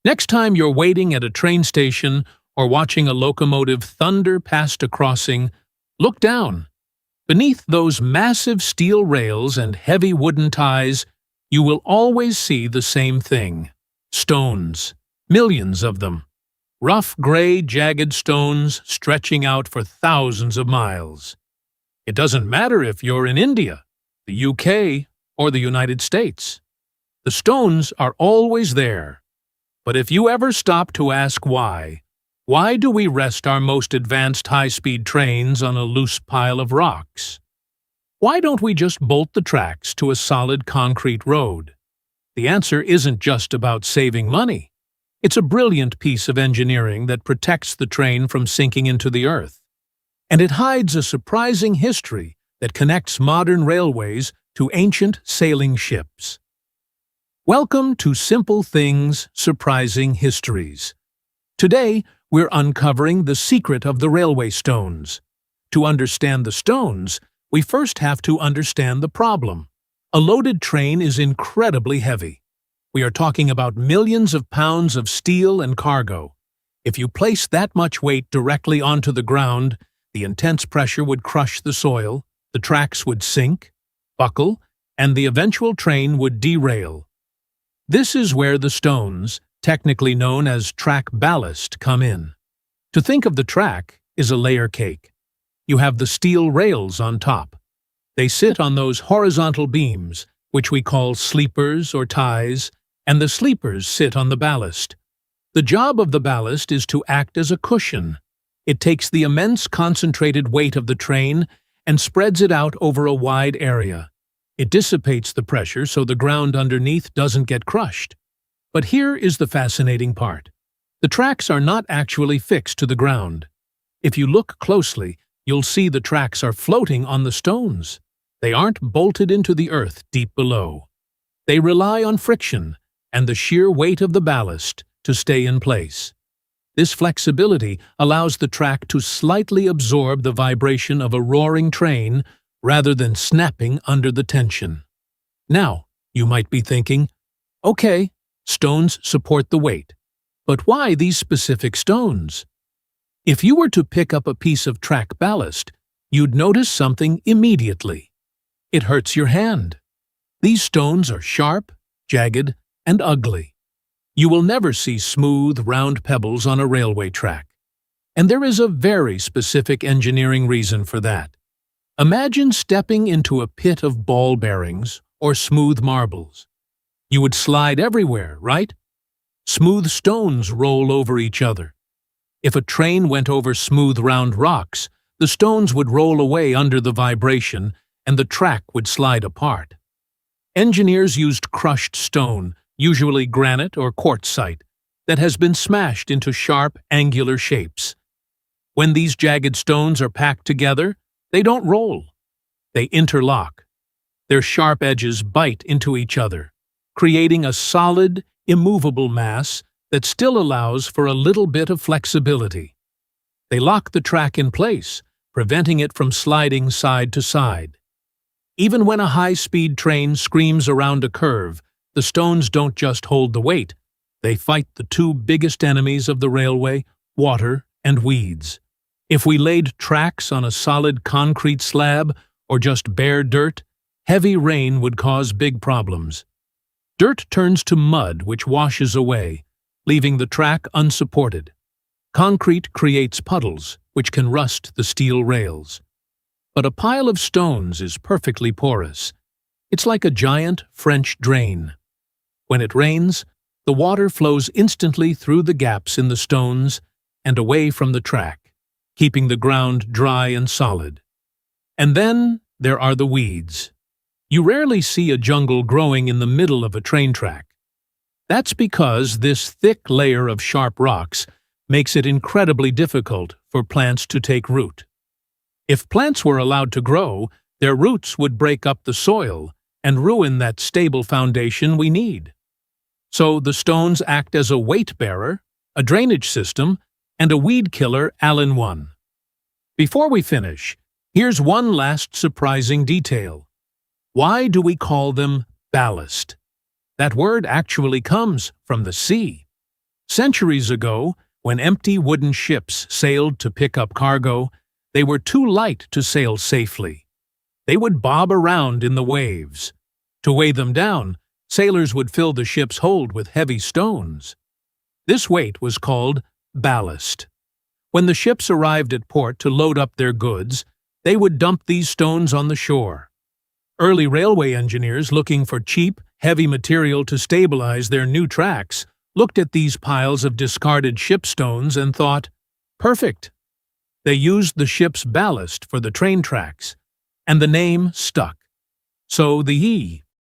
Next time you're waiting at a train station or watching a locomotive thunder past a crossing, look down. Beneath those massive steel rails and heavy wooden ties, you will always see the same thing: stones, millions of them. Rough, gray, jagged stones stretching out for thousands of miles. It doesn't matter if you're in India, the UK, or the United States. The stones are always there. But if you ever stop to ask why do we rest our most advanced high-speed trains on a loose pile of rocks? Why don't we just bolt the tracks to a solid concrete road? The answer isn't just about saving money. It's a brilliant piece of engineering that protects the train from sinking into the earth. And it hides a surprising history that connects modern railways to ancient sailing ships. Welcome to Simple Things, Surprising Histories. Today, we're uncovering the secret of the railway stones. To understand the stones, we first have to understand the problem. A loaded train is incredibly heavy. We are talking about millions of pounds of steel and cargo. If you place that much weight directly onto the ground, the intense pressure would crush the soil, the tracks would sink, buckle, and the eventual train would derail. This is where the stones, technically known as track ballast, come in. To think of the track is a layer cake. You have the steel rails on top. They sit on those horizontal beams, which we call sleepers or ties, and the sleepers sit on the ballast. The job of the ballast is to act as a cushion. It takes the immense concentrated weight of the train and spreads it out over a wide area. It dissipates the pressure so the ground underneath doesn't get crushed. But here is the fascinating part. The tracks are not actually fixed to the ground. If you look closely, you'll see the tracks are floating on the stones. They aren't bolted into the earth deep below. They rely on friction and the sheer weight of the ballast to stay in place. This flexibility allows the track to slightly absorb the vibration of a roaring train rather than snapping under the tension. Now, you might be thinking, okay, stones support the weight, but why these specific stones? If you were to pick up a piece of track ballast, you'd notice something immediately. It hurts your hand. These stones are sharp, jagged, and ugly. You will never see smooth, round pebbles on a railway track. And there is a very specific engineering reason for that. Imagine stepping into a pit of ball bearings or smooth marbles. You would slide everywhere, right? Smooth stones roll over each other. If a train went over smooth, round rocks, the stones would roll away under the vibration and the track would slide apart. Engineers used crushed stone, usually granite or quartzite, that has been smashed into sharp, angular shapes. When these jagged stones are packed together, they don't roll. They interlock. Their sharp edges bite into each other, creating a solid, immovable mass that still allows for a little bit of flexibility. They lock the track in place, preventing it from sliding side to side. Even when a high-speed train screams around a curve, the stones don't just hold the weight. They fight the two biggest enemies of the railway, water and weeds. If we laid tracks on a solid concrete slab or just bare dirt, heavy rain would cause big problems. Dirt turns to mud which washes away, leaving the track unsupported. Concrete creates puddles, which can rust the steel rails. But a pile of stones is perfectly porous. It's like a giant French drain. When it rains, the water flows instantly through the gaps in the stones and away from the track, keeping the ground dry and solid. And then there are the weeds. You rarely see a jungle growing in the middle of a train track. That's because this thick layer of sharp rocks makes it incredibly difficult for plants to take root. If plants were allowed to grow, their roots would break up the soil and ruin that stable foundation we need. So the stones act as a weight bearer, a drainage system, and a weed killer all in one. Before we finish, here's one last surprising detail. Why do we call them ballast? That word actually comes from the sea. Centuries ago, when empty wooden ships sailed to pick up cargo, they were too light to sail safely. They would bob around in the waves. To weigh them down, sailors would fill the ship's hold with heavy stones. This weight was called ballast. When the ships arrived at port to load up their goods, they would dump these stones on the shore. Early railway engineers looking for cheap, heavy material to stabilize their new tracks looked at these piles of discarded ship stones and thought, "Perfect." They used the ship's ballast for the train tracks, and the name stuck. So the E